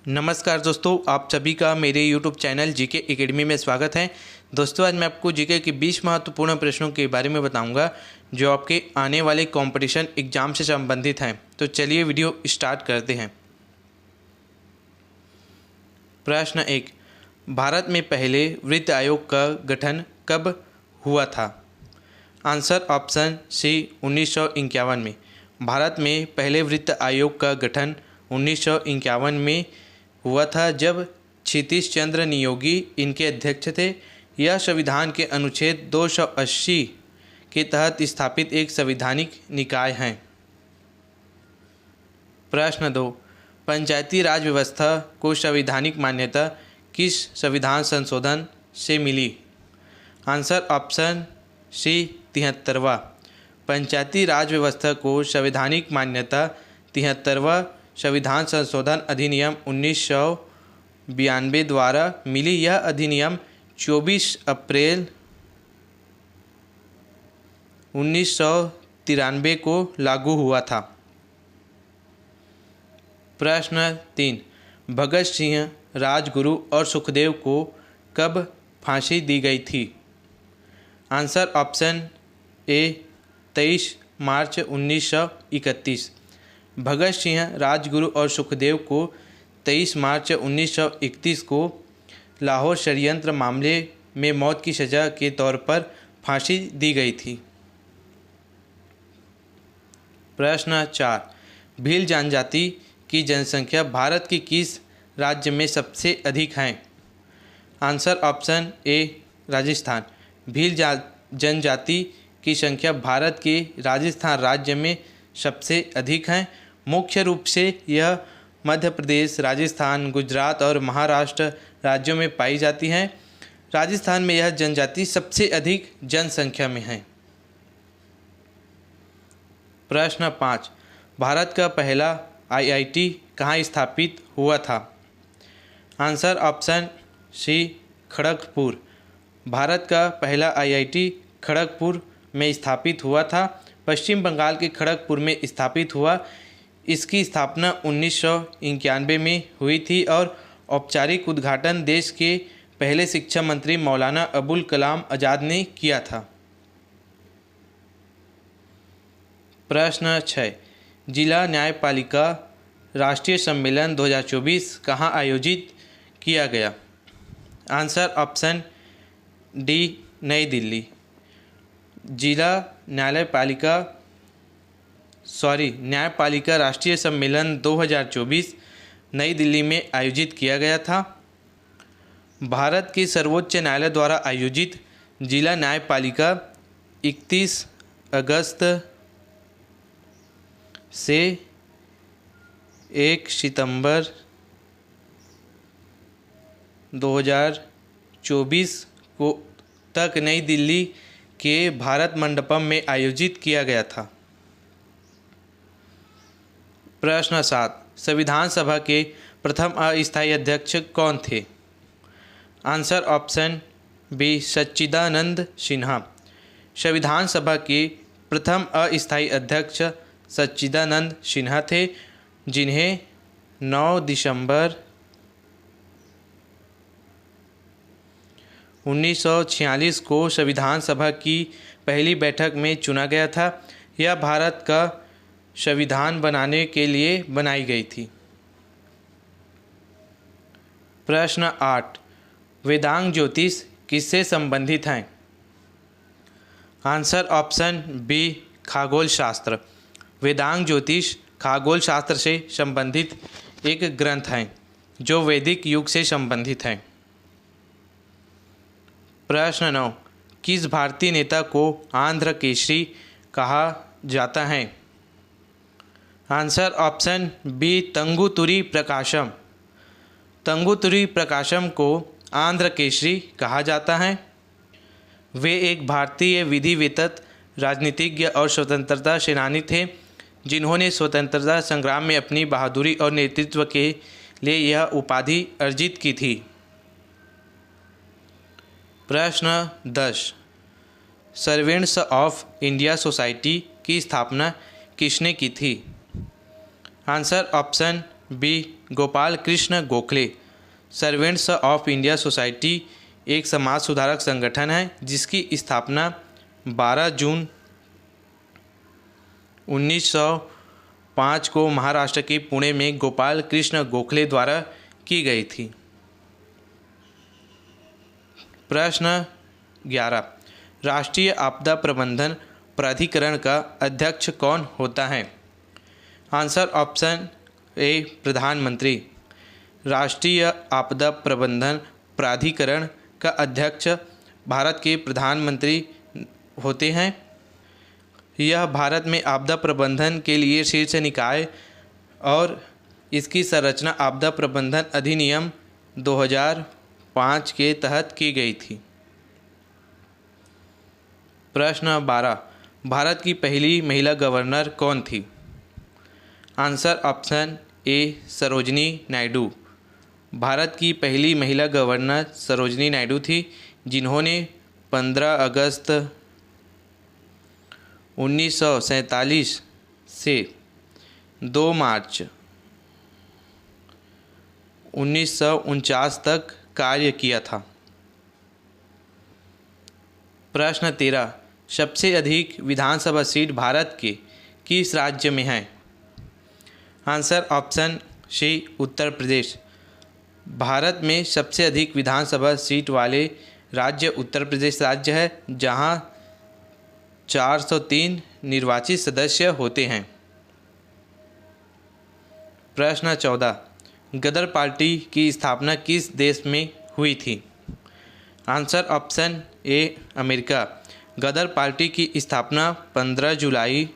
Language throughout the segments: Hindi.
नमस्कार दोस्तों, आप सभी का मेरे YouTube चैनल जीके एकेडमी में स्वागत है। दोस्तों, आज मैं आपको जीके के 20 महत्वपूर्ण प्रश्नों के बारे में बताऊंगा जो आपके आने वाले कंपटीशन एग्जाम से संबंधित हैं। तो चलिए वीडियो स्टार्ट करते हैं। प्रश्न 1, भारत में पहले वित्त आयोग का गठन कब हुआ था? आंसर ऑप्शन सी 1951 में। भारत में पहले वित्त आयोग का गठन 1951 में हुआ था, जब क्षितिज चंद्र नियोगी इनके अध्यक्ष थे। यह संविधान के अनुच्छेद 280 के तहत स्थापित एक संवैधानिक निकाय है। प्रश्न 2, पंचायती राज व्यवस्था को संवैधानिक मान्यता किस संविधान संशोधन से मिली? आंसर ऑप्शन सी 73वां। पंचायती राज व्यवस्था को संवैधानिक मान्यता 73वां संविधान संशोधन अधिनियम 1992 द्वारा मिली। यह अधिनियम 24 अप्रैल 1993 को लागू हुआ था। प्रश्न 3, भगत सिंह, राजगुरु और सुखदेव को कब फांसी दी गई थी? आंसर ऑप्शन ए 23 मार्च 1931। भगत सिंह, राजगुरु और सुखदेव को 23 मार्च 1931 को लाहौर षड्यंत्र मामले में मौत की सज़ा के तौर पर फांसी दी गई थी। प्रश्न 4, भील जनजाति की जनसंख्या भारत के किस राज्य में सबसे अधिक है? आंसर ऑप्शन ए राजस्थान। भील जनजाति की संख्या भारत के राजस्थान राज्य में सबसे अधिक है। मुख्य रूप से यह मध्य प्रदेश, राजस्थान, गुजरात और महाराष्ट्र राज्यों में पाई जाती है। राजस्थान में यह जनजाति सबसे अधिक जनसंख्या में है। प्रश्न 5, भारत का पहला आईआईटी कहाँ स्थापित हुआ था? Answer option C Kharagpur. Bharat का पहला आईआईटी खड़गपुर में स्थापित हुआ था। पश्चिम बंगाल के खड़गपुर में स्थापित हुआ। इसकी स्थापना 1991 में हुई थी और औपचारिक उद्घाटन देश के पहले शिक्षा मंत्री मौलाना अबुल कलाम आज़ाद ने किया था। प्रश्न 6, जिला न्यायपालिका राष्ट्रीय सम्मेलन 2024 कहाँ आयोजित किया गया? आंसर ऑप्शन डी नई दिल्ली। जिला न्यायपालिका राष्ट्रीय सम्मेलन 2024 नई दिल्ली में आयोजित किया गया था। भारत के सर्वोच्च न्यायालय द्वारा आयोजित जिला न्यायपालिका 31 अगस्त से 1 सितंबर 2024 को तक नई दिल्ली के भारत मंडपम में आयोजित किया गया था। प्रश्न 7, संविधान सभा के प्रथम अस्थायी अध्यक्ष कौन थे? आंसर ऑप्शन बी सच्चिदानंद सिन्हा। संविधान सभा के प्रथम अस्थायी अध्यक्ष सच्चिदानंद सिन्हा थे, जिन्हें 9 दिसंबर 1946 को संविधान सभा की पहली बैठक में चुना गया था। यह भारत का संविधान बनाने के लिए बनाई गई थी। प्रश्न 8, वेदांग ज्योतिष किससे संबंधित हैं? आंसर ऑप्शन बी खगोल शास्त्र। वेदांग ज्योतिष खगोल शास्त्र से संबंधित एक ग्रंथ है जो वैदिक युग से संबंधित है। प्रश्न 9, किस भारतीय नेता को आंध्र केसरी कहा जाता है? Answer option B Tanguturi Prakasam. Tanguturi Prakasam को आंध्र केसरी कहा जाता है। वे एक भारतीय विधिवेत्ता, राजनीतिज्ञ और स्वतंत्रता सेनानी थे, जिन्होंने स्वतंत्रता संग्राम में अपनी बहादुरी और नेतृत्व के लिए यह उपाधि अर्जित की थी। प्रश्न 10, सर्वेंट्स ऑफ इंडिया सोसाइटी की स्थापना किसने की थी? Answer option B Gopal Krishna Gokhale. Servants of India society एक समाज सुधारक संगठन है जिसकी स्थापना 12 जून 1905 को महाराष्ट्र के पुणे में गोपाल कृष्ण गोखले द्वारा की गई थी। प्रश्न 11, राष्ट्रीय आपदा प्रबंधन प्राधिकरण का अध्यक्ष कौन होता है? आंसर ऑप्शन ए प्रधानमंत्री। राष्ट्रीय आपदा प्रबंधन प्राधिकरण का अध्यक्ष भारत के प्रधानमंत्री होते हैं। यह भारत में आपदा प्रबंधन के लिए शीर्ष निकाय और इसकी संरचना आपदा प्रबंधन अधिनियम 2005 के तहत की गई थी। प्रश्न 12, भारत की पहली महिला गवर्नर कौन थी? आंसर ऑप्शन ए सरोजिनी नायडू। भारत की पहली महिला गवर्नर सरोजिनी नायडू थी, जिन्होंने 15 अगस्त 1947 से 2 मार्च 1949 तक कार्य किया था। प्रश्न 13, सबसे अधिक विधानसभा सीट भारत के किस राज्य में है? आंसर ऑप्शन सी उत्तर प्रदेश। भारत में सबसे अधिक विधानसभा सीट वाले राज्य उत्तर प्रदेश राज्य है, जहां 403 निर्वाचित सदस्य होते हैं। प्रश्न 14, गदर पार्टी की स्थापना किस देश में हुई थी? Answer option A America. Ghadar party की स्थापना 15 जुलाई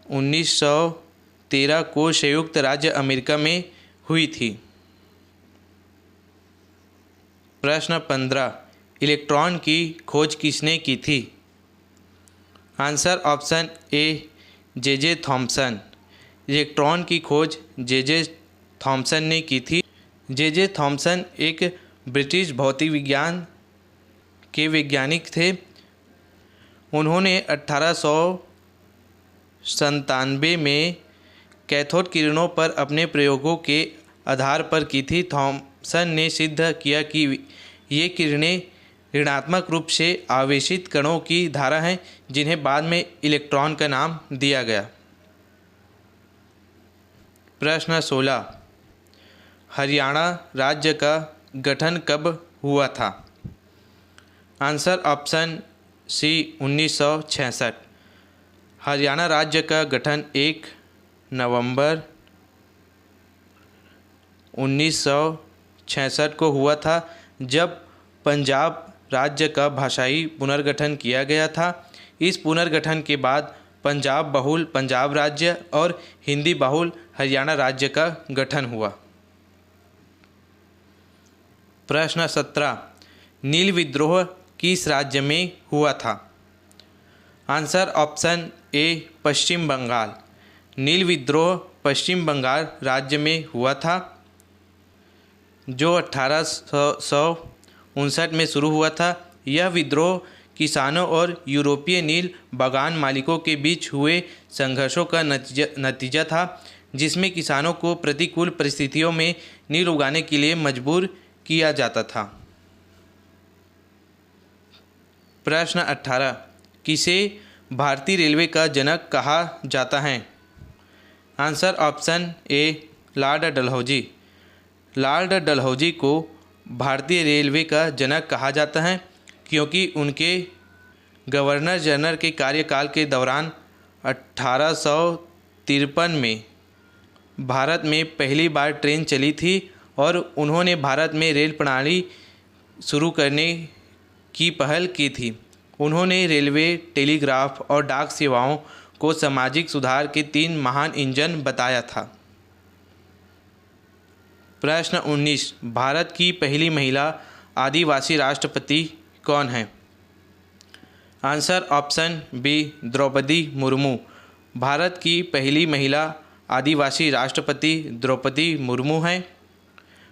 1913 को संयुक्त राज्य अमेरिका में हुई थी। प्रश्न 15, इलेक्ट्रॉन की खोज किसने की थी? आंसर ऑप्शन ए जे थॉमसन। इलेक्ट्रॉन की खोज जे थॉमसन ने की थी। जे थॉमसन एक ब्रिटिश भौतिक विज्ञान के वैज्ञानिक थे। उन्होंने 1897 में कैथोड किरणों पर अपने प्रयोगों के आधार पर की थी। थॉमसन ने सिद्ध किया कि ये किरणें ऋणात्मक रूप से आवेशित कणों की धारा हैं, जिन्हें बाद में इलेक्ट्रॉन का नाम दिया गया। प्रश्न 16, हरियाणा राज्य का गठन कब हुआ था? आंसर ऑप्शन सी 1966। हरियाणा राज्य का गठन 1 नवंबर 1966 को हुआ था, जब पंजाब राज्य का भाषाई पुनर्गठन किया गया था। इस पुनर्गठन के बाद पंजाब बहुल पंजाब राज्य और हिंदी बहुल हरियाणा राज्य का गठन हुआ। प्रश्न 17, नील विद्रोह किस राज्य में हुआ था? आंसर ऑप्शन ए पश्चिम बंगाल। नील विद्रोह पश्चिम बंगाल राज्य में हुआ था, जो 1859 में शुरू हुआ था। यह विद्रोह किसानों और यूरोपीय नील बागान मालिकों के बीच हुए संघर्षों का नतीजा था, जिसमें किसानों को प्रतिकूल परिस्थितियों में नील उगाने के लिए मजबूर किया जाता था। प्रश्न 18, किसे भारतीय रेलवे का जनक कहा जाता है? आंसर ऑप्शन ए लॉर्ड डलहौजी। लॉर्ड डलहौजी को भारतीय रेलवे का जनक कहा जाता है, क्योंकि उनके गवर्नर जनरल के कार्यकाल के दौरान 1853 में भारत में पहली बार ट्रेन चली थी और उन्होंने भारत में रेल प्रणाली शुरू करने की पहल की थी। उन्होंने रेलवे, टेलीग्राफ और डाक सेवाओं को सामाजिक सुधार के 3 महान इंजन बताया था। प्रश्न 19, भारत की पहली महिला आदिवासी राष्ट्रपति कौन है? Answer option B Draupadi Murmu. Bharat की पहली महिला आदिवासी राष्ट्रपति द्रौपदी मुर्मू हैं।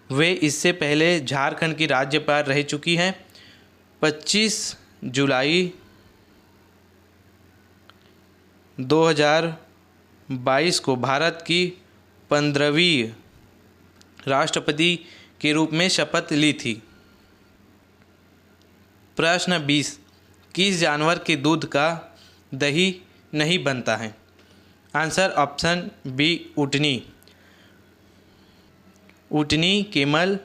वे इससे पहले झारखंड की राज्यपाल रह चुकी हैं। 25 जुलाई 1922 को भारत की 15वीं राष्ट्रपति के रूप में शपथ ली थी। प्रश्न 20, किस जानवर के दूध का दही नहीं बनता है? आंसर ऑप्शन बी, ऊँटनी। ऊँटनी कैमल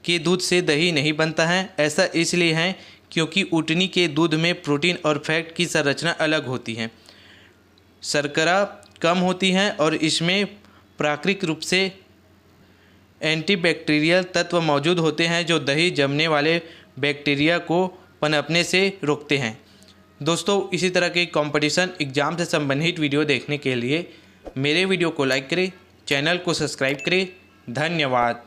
के दूध से दही नहीं बनता है। ऐसा इसलिए है क्योंकि ऊँटनी के दूध में प्रोटीन और फैट की संरचना अलग होती है, शर्करा कम होती है और इसमें प्राकृतिक रूप से एंटीबैक्टीरियल तत्व मौजूद होते हैं जो दही जमने वाले बैक्टीरिया को पनपने से रोकते हैं। दोस्तों, इसी तरह के कंपटीशन एग्ज़ाम से संबंधित वीडियो देखने के लिए मेरे वीडियो को लाइक करें, चैनल को सब्सक्राइब करें। धन्यवाद।